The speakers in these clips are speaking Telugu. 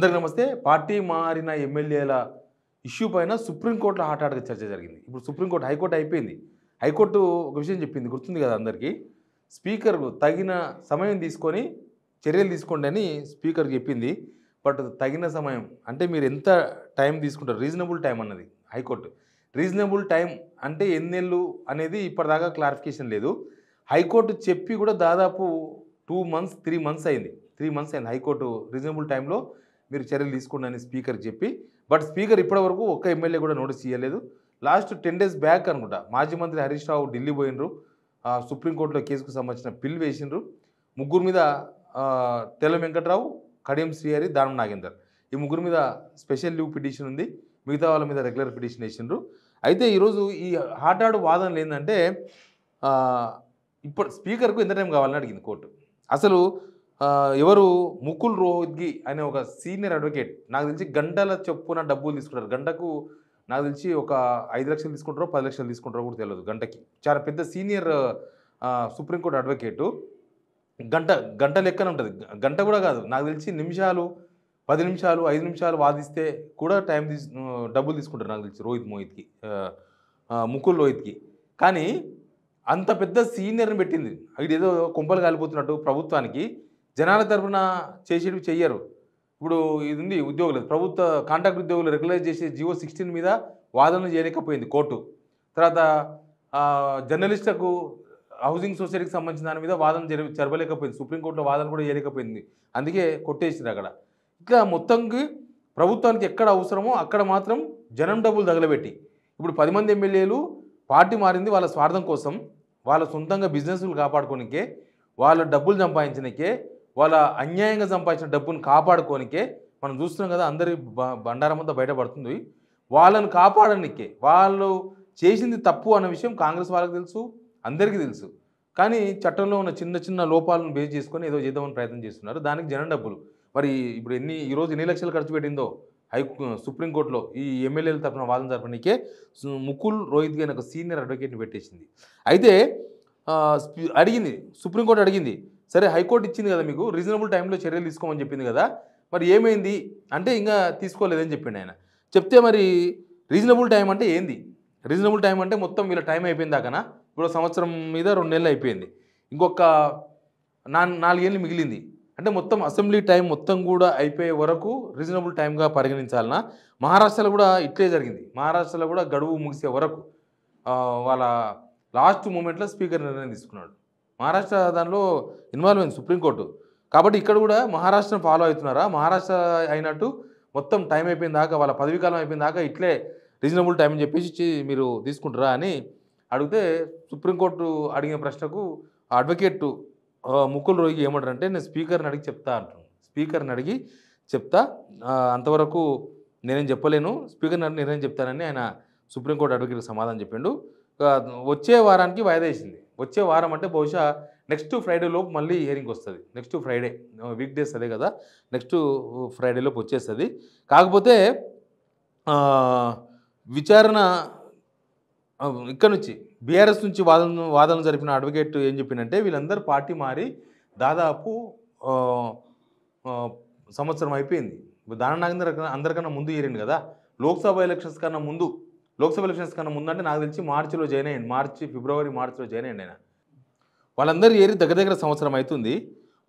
అందరికీ నమస్తే. పార్టీ మారిన ఎమ్మెల్యేల ఇష్యూ పైన సుప్రీంకోర్టులో హాటాట్‌గా చర్చ జరిగింది. ఇప్పుడు సుప్రీంకోర్టు, హైకోర్టు అయిపోయింది. హైకోర్టు ఒక విషయం చెప్పింది, గుర్తుంది కదా అందరికీ. స్పీకర్ తగిన సమయం తీసుకొని చర్యలు తీసుకోండి అని స్పీకర్ చెప్పింది. బట్ తగిన సమయం అంటే మీరు ఎంత టైం తీసుకుంటారు? రీజనబుల్ టైం అన్నది హైకోర్టు. రీజనబుల్ టైం అంటే ఎన్నేళ్ళు అనేది ఇప్పటిదాకా క్లారిఫికేషన్ లేదు. హైకోర్టు చెప్పి కూడా దాదాపు 2 మంత్స్, 3 మంత్స్ అయింది. 3 మంత్స్ అయింది హైకోర్టు రీజనబుల్ టైంలో మీరు చర్యలు తీసుకోండి అని స్పీకర్ చెప్పి. బట్ స్పీకర్ ఇప్పటివరకు ఒక్క ఎమ్మెల్యే కూడా నోటీస్ ఇవ్వలేదు. లాస్ట్ 10 డేస్ బ్యాక్ అనుకుంటా మాజీ మంత్రి హరీష్ రావు ఢిల్లీ పోయినరు. సుప్రీంకోర్టులో కేసుకు సంబంధించిన పిల్ వేసిండ్రు. ముగ్గురు మీద తెల్ల వెంకట్రావు, కడియం శ్రీహరి, దానం నాగేందర్, ఈ ముగ్గురు మీద స్పెషల్ లీవ్ పిటిషన్ ఉంది. మిగతా వాళ్ళ మీద రెగ్యులర్ పిటిషన్ వేసిండ్రు. అయితే ఈరోజు ఈ హాటాడు వాదనలు ఏంటంటే ఇప్పుడు స్పీకర్కు ఎంత టైం కావాలని అడిగింది కోర్టు. అసలు ఎవరు ముకుల్ రోహత్గి అనే ఒక సీనియర్ అడ్వకేట్, నాకు తెలిసి గంటల చొప్పున డబ్బులు తీసుకుంటారు. గంటకు నాకు తెలిసి ఒక 5 లక్షలు తీసుకుంటారో 10 లక్షలు తీసుకుంటారో కూడా తెలియదు గంటకి. చాలా పెద్ద సీనియర్ సుప్రీంకోర్టు అడ్వకేటు. గంట లెక్కన ఉంటుంది. గంట కూడా కాదు, నాకు తెలిసి నిమిషాలు, 10 నిమిషాలు, 5 నిమిషాలు వాదిస్తే కూడా డబ్బులు తీసుకుంటారు నాకు తెలిసి ముకుల్ రోహిత్కి. కానీ అంత పెద్ద సీనియర్ని పెట్టింది. ఇది ఏదో కొంపలు కాలిపోతున్నట్టు ప్రభుత్వానికి జనాల తరఫున చేసేటివి చెయ్యరు. ఇప్పుడు ఇది ఉంది ఉద్యోగులు, ప్రభుత్వ కాంట్రాక్ట్ ఉద్యోగులు రెగ్యులైజ్ చేసే జియో 16 మీద వాదనలు చేయలేకపోయింది కోర్టు. తర్వాత జర్నలిస్టులకు హౌసింగ్ సొసైటీకి సంబంధించిన దాని మీద వాదన జరపలేకపోయింది. సుప్రీంకోర్టులో వాదన కూడా చేయలేకపోయింది. అందుకే కొట్టేసింది అక్కడ. ఇట్లా మొత్తంకి ప్రభుత్వానికి ఎక్కడ అవసరమో అక్కడ మాత్రం జనం డబ్బులు తగలబెట్టి, ఇప్పుడు 10 మంది ఎమ్మెల్యేలు పార్టీ మారింది వాళ్ళ స్వార్థం కోసం, వాళ్ళ సొంతంగా బిజినెస్లు కాపాడుకోనికే, వాళ్ళ డబ్బులు సంపాదించనికే, వాళ్ళ అన్యాయంగా సంపాదించిన డబ్బును కాపాడుకోనికే మనం చూస్తున్నాం కదా. అందరి బండారమంతా బయటపడుతుంది. వాళ్ళని కాపాడనికే, వాళ్ళు చేసింది తప్పు అన్న విషయం కాంగ్రెస్ వాళ్ళకి తెలుసు, అందరికీ తెలుసు. కానీ చట్టంలో ఉన్న చిన్న చిన్న లోపాలను బేస్ చేసుకొని ఏదో చేద్దామని ప్రయత్నం చేస్తున్నారు. దానికి జనం డబ్బులు మరి ఇప్పుడు ఈరోజు ఎన్ని లక్షలు ఖర్చు పెట్టిందో సుప్రీంకోర్టులో ఈ ఎమ్మెల్యేల తరఫున వాదన జరపడానికే ముకుల్ రోహిత్గి అనే ఒక సీనియర్ అడ్వకేట్ని పెట్టేసింది. అయితే అడిగింది, సుప్రీంకోర్టు అడిగింది, సరే హైకోర్టు ఇచ్చింది కదా మీకు రీజనబుల్ టైంలో చర్యలు తీసుకోమని చెప్పింది కదా, మరి ఏమైంది అంటే ఇంకా తీసుకోలేదని చెప్పిండు ఆయన. చెప్తే మరి రీజనబుల్ టైం అంటే ఏంది? రీజనబుల్ టైం అంటే మొత్తం వీళ్ళ టైం అయిపోయింది దాకనా? ఇప్పుడు సంవత్సరం మీద 2 నెలలు అయిపోయింది, ఇంకొక 4 ఏళ్ళు మిగిలింది అంటే మొత్తం అసెంబ్లీ టైం మొత్తం కూడా అయిపోయే వరకు రీజనబుల్ టైంగా పరిగణించాలన్నా? మహారాష్ట్రలో కూడా ఇట్లే జరిగింది. మహారాష్ట్రలో కూడా గడువు ముగిసే వరకు వాళ్ళ లాస్ట్ మూమెంట్లో స్పీకర్ నిర్ణయం తీసుకున్నాడు. మహారాష్ట్ర దానిలో ఇన్వాల్వ్ అయింది సుప్రీంకోర్టు. కాబట్టి ఇక్కడ కూడా మహారాష్ట్రను ఫాలో అవుతున్నారా? మహారాష్ట్ర అయినట్టు మొత్తం టైం అయిపోయిన దాకా, వాళ్ళ పదవీకాలం అయిపోయిన దాకా ఇట్లే రీజనబుల్ టైం అని చెప్పేసి మీరు తీసుకుంటారా అని అడిగితే, సుప్రీంకోర్టు అడిగిన ప్రశ్నకు అడ్వకేట్ ముకుల్ రోహిత్గి ఏమంటారంటే, నేను స్పీకర్ని అడిగి చెప్తా అంటున్నాను. స్పీకర్ని అడిగి చెప్తా, అంతవరకు నేనేం చెప్పలేను, స్పీకర్ని అడిగి నిర్ణయం చెప్తానని ఆయన సుప్రీంకోర్టు అడ్వకేట్కి సమాధానం చెప్పిండు. వచ్చే వారానికి వాయిదా వేసింది. వచ్చే వారం అంటే బహుశా నెక్స్ట్ ఫ్రైడే లోపు మళ్ళీ హియరింగ్ వస్తుంది. నెక్స్ట్ ఫ్రైడే, వీక్ డేస్ అదే కదా, నెక్స్ట్ ఫ్రైడే లోపు వచ్చేస్తుంది. కాకపోతే విచారణ ఇక్కడ నుంచి బీఆర్ఎస్ నుంచి వాదనలు జరిపిన అడ్వకేట్ ఏం చెప్పిందంటే, వీళ్ళందరూ పార్టీ మారి దాదాపు సంవత్సరం అయిపోయింది. దానం నాగేందర్ అందరికన్నా ముందు ఏరిండు కదా, లోక్సభ ఎలక్షన్స్ కన్నా ముందు అంటే నాకు తెలిసి మార్చిలో జాయిన్ అయ్యండి. ఫిబ్రవరి మార్చిలో జాయిన్ అయ్యండి ఆయన. వాళ్ళందరూ ఏరి దగ్గర సంవత్సరం అవుతుంది.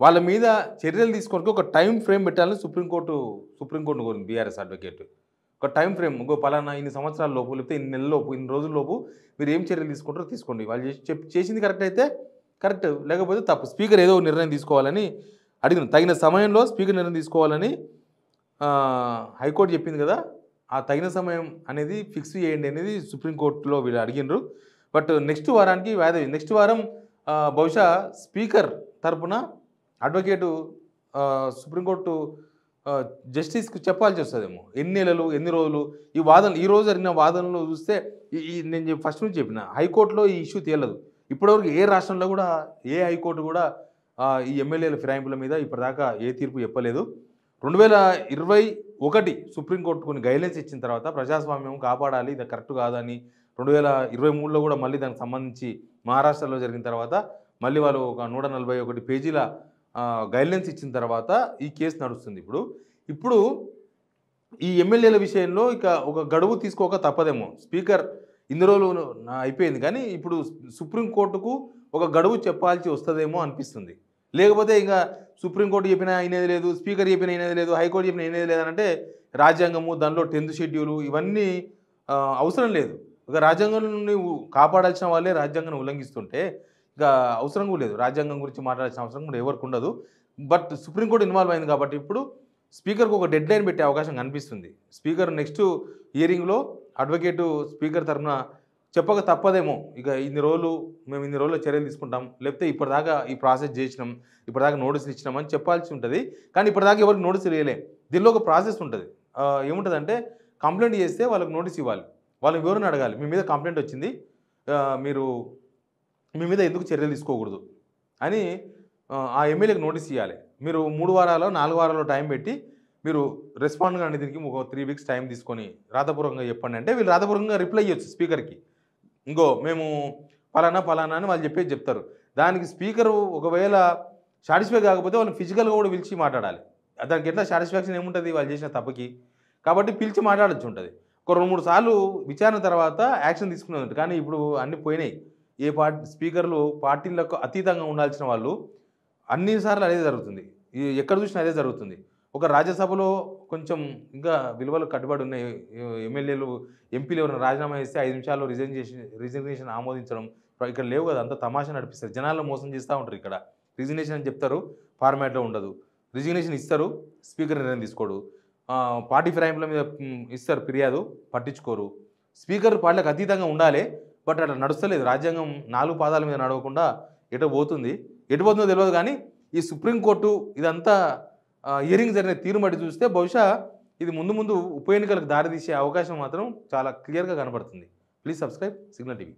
వాళ్ళ మీద చర్యలు తీసుకోవడానికి ఒక టైం ఫ్రేమ్ పెట్టాలని సుప్రీంకోర్టు కోరింది బీఆర్ఎస్ అడ్వకేట్. ఒక టైం ఫ్రేమ్, పలానా ఇన్ని సంవత్సరాల లోపు, లేకపోతే ఇన్ని నెలల లోపు, ఇన్ని రోజుల లోపు మీరు ఏం చర్యలు తీసుకుంటారో తీసుకోండి. వాళ్ళు చేసింది కరెక్ట్ అయితే కరెక్ట్, లేకపోతే తప్పు. స్పీకర్ ఏదో నిర్ణయం తీసుకోవాలని అడిగిన, తగిన సమయంలో స్పీకర్ నిర్ణయం తీసుకోవాలని హైకోర్టు చెప్పింది కదా, ఆ తగిన సమయం అనేది ఫిక్స్ చేయండి అనేది సుప్రీంకోర్టులో వీళ్ళు అడిగినారు. బట్ నెక్స్ట్ వారానికి వాయిదా. నెక్స్ట్ వారం బహుశా స్పీకర్ తరపున అడ్వకేటు సుప్రీంకోర్టు జస్టిస్కి చెప్పాల్సి వస్తుందేమో, ఎన్ని నెలలు, ఎన్ని రోజులు ఈ రోజు జరిగిన వాదనలు చూస్తే, నేను ఫస్ట్ నుంచి చెప్పిన హైకోర్టులో ఈ ఇష్యూ తేలదు. ఇప్పటివరకు ఏ రాష్ట్రంలో కూడా ఏ హైకోర్టు కూడా ఈ ఎమ్మెల్యేల ఫిరాయింపుల మీద ఇప్పటిదాకా ఏ తీర్పు చెప్పలేదు. 2021 సుప్రీంకోర్టు కొన్ని గైడ్లైన్స్ ఇచ్చిన తర్వాత ప్రజాస్వామ్యం కాపాడాలి, ఇది కరెక్ట్ కాదని 2023లో కూడా మళ్ళీ దానికి సంబంధించి మహారాష్ట్రలో జరిగిన తర్వాత మళ్ళీ వాళ్ళు ఒక 141 పేజీల గైడ్లైన్స్ ఇచ్చిన తర్వాత ఈ కేసు నడుస్తుంది. ఇప్పుడు ఈ ఎమ్మెల్యేల విషయంలో ఇక ఒక గడువు తీసుకోక తప్పదేమో. స్పీకర్ ఇన్ని రోజులు అయిపోయింది కానీ ఇప్పుడు సుప్రీంకోర్టుకు ఒక గడువు చెప్పాల్సి వస్తదేమో అనిపిస్తుంది. లేకపోతే ఇంక సుప్రీంకోర్టు చెప్పినా ఇనేది లేదు, స్పీకర్ చెప్పినా ఇనేది లేదు, హైకోర్టు చెప్పినా ఇనేది లేదనంటే రాజ్యాంగము, దానిలో 10th షెడ్యూలు ఇవన్నీ అవసరం లేదు. ఇక రాజ్యాంగాన్ని కాపాడాల్సిన వాళ్ళే రాజ్యాంగాన్ని ఉల్లంఘిస్తుంటే ఇక అవసరం కూడా లేదు. రాజ్యాంగం గురించి మాట్లాడాల్సిన అవసరం కూడా ఎవరికి ఉండదు. బట్ సుప్రీంకోర్టు ఇన్వాల్వ్ అయింది కాబట్టి ఇప్పుడు స్పీకర్‌కు ఒక డెడ్‌లైన్ పెట్టే అవకాశం కనిపిస్తుంది. స్పీకర్ నెక్స్ట్ హియరింగ్‌లో అడ్వకేటు స్పీకర్ తరపున చెప్పక తప్పదేమో. ఇక మేము ఇన్ని రోజుల్లో చర్యలు తీసుకుంటాం. లేకపోతే ఇప్పటిదాకా ఈ ప్రాసెస్ చేసినాం. ఇప్పటిదాకా నోటీసులు ఇచ్చినాం అని చెప్పాల్సి ఉంటది. కానీ ఇప్పటిదాకా ఎవరికి నోటీసులు ఇయ్యలే. దీనిలో ఒక ప్రాసెస్ ఉంటది. ఏముంటదంటే కంప్లెయింట్ చేస్తే వాళ్ళకి నోటీస్ ఇవ్వాలి. వాళ్ళని వివరణ అడగాలి. మీ మీద కంప్లెయింట్ వచ్చింది. మీరు మీ మీద ఎందుకు చర్యలు తీసుకోకూడదు అని ఆ ఎమ్మెల్యేకి నోటీస్ ఇవ్వాలి. మీరు 3 వారాలో 4 వారాల్లో టైం పెట్టి మీరు రెస్పాండ్ కాని దీనికి ఒక 3 వీక్స్ టైం తీసుకొని రాతపూర్వకంగా చెప్పండి అంటే వీళ్ళు రాతపూర్వకంగా రిప్లై ఇవ్వచ్చు స్పీకర్‌కి. ఇంగో మేము పలానా అని వాళ్ళు చెప్పేది చెప్తారు. దానికి స్పీకరు ఒకవేళ సాటిస్ఫై కాకపోతే వాళ్ళని ఫిజికల్‌గా కూడా పిలిచి మాట్లాడాలి. దానికి ఎట్లా సాటిస్ఫాక్షన్ ఏముంటది వాళ్ళు చేసిన తప్పుకి. కాబట్టి పిలిచి మాట్లాడొచ్చు ఉంటది. ఒక 2, 3 సార్లు విచారణ తర్వాత యాక్షన్ తీసుకునేది. కానీ ఇప్పుడు అన్నీ పోయినాయి. స్పీకర్‌లు పార్టీలకు అతీతంగా ఉండాల్సిన వాళ్ళు అన్ని సార్లు అదే జరుగుతుంది. ఎక్కడ చూసినా అదే జరుగుతుంది. ఒక రాజ్యసభలో కొంచెం ఇంకా విలువలు కట్టుబడి ఉన్నాయి. ఎమ్మెల్యేలు, ఎంపీలు ఎవరైనా రాజీనామా చేస్తే 5 నిమిషాల్లో రిజిగ్నేషన్ ఆమోదించడం. ఇక్కడ లేవు కదా! అంతా తమాషా నడిపిస్తారు. జనాలను మోసం చేస్తా ఉంటారు ఇక్కడ. రిజిగ్నేషన్ అని చెప్తారు. ఫార్మాట్‌లో ఉండదు. రిజిగ్నేషన్ ఇస్తారు. స్పీకర్ నిర్ణయం తీసుకోడు. పార్టీ ఫిరాయింపుల మీద ఇస్తారు ఫిర్యాదు. పట్టించుకోరు. స్పీకర్ పార్టీలకు అతీతంగా ఉండాలి. బట్ అట్లా నడుస్తలేదు. రాజ్యాంగం 4 పాదాల మీద నడవకుండా ఎటు పోతుందో తెలియదు కానీ ఈ సుప్రీంకోర్టు ఇదంతా హియరింగ్ జరిగిన తీరు బట్టి చూస్తే బహుశా ఇది ముందు ఉప ఎన్నికలకు దారితీసే అవకాశం మాత్రం చాలా క్లియర్‌గా కనబడుతుంది. Please subscribe signal TV.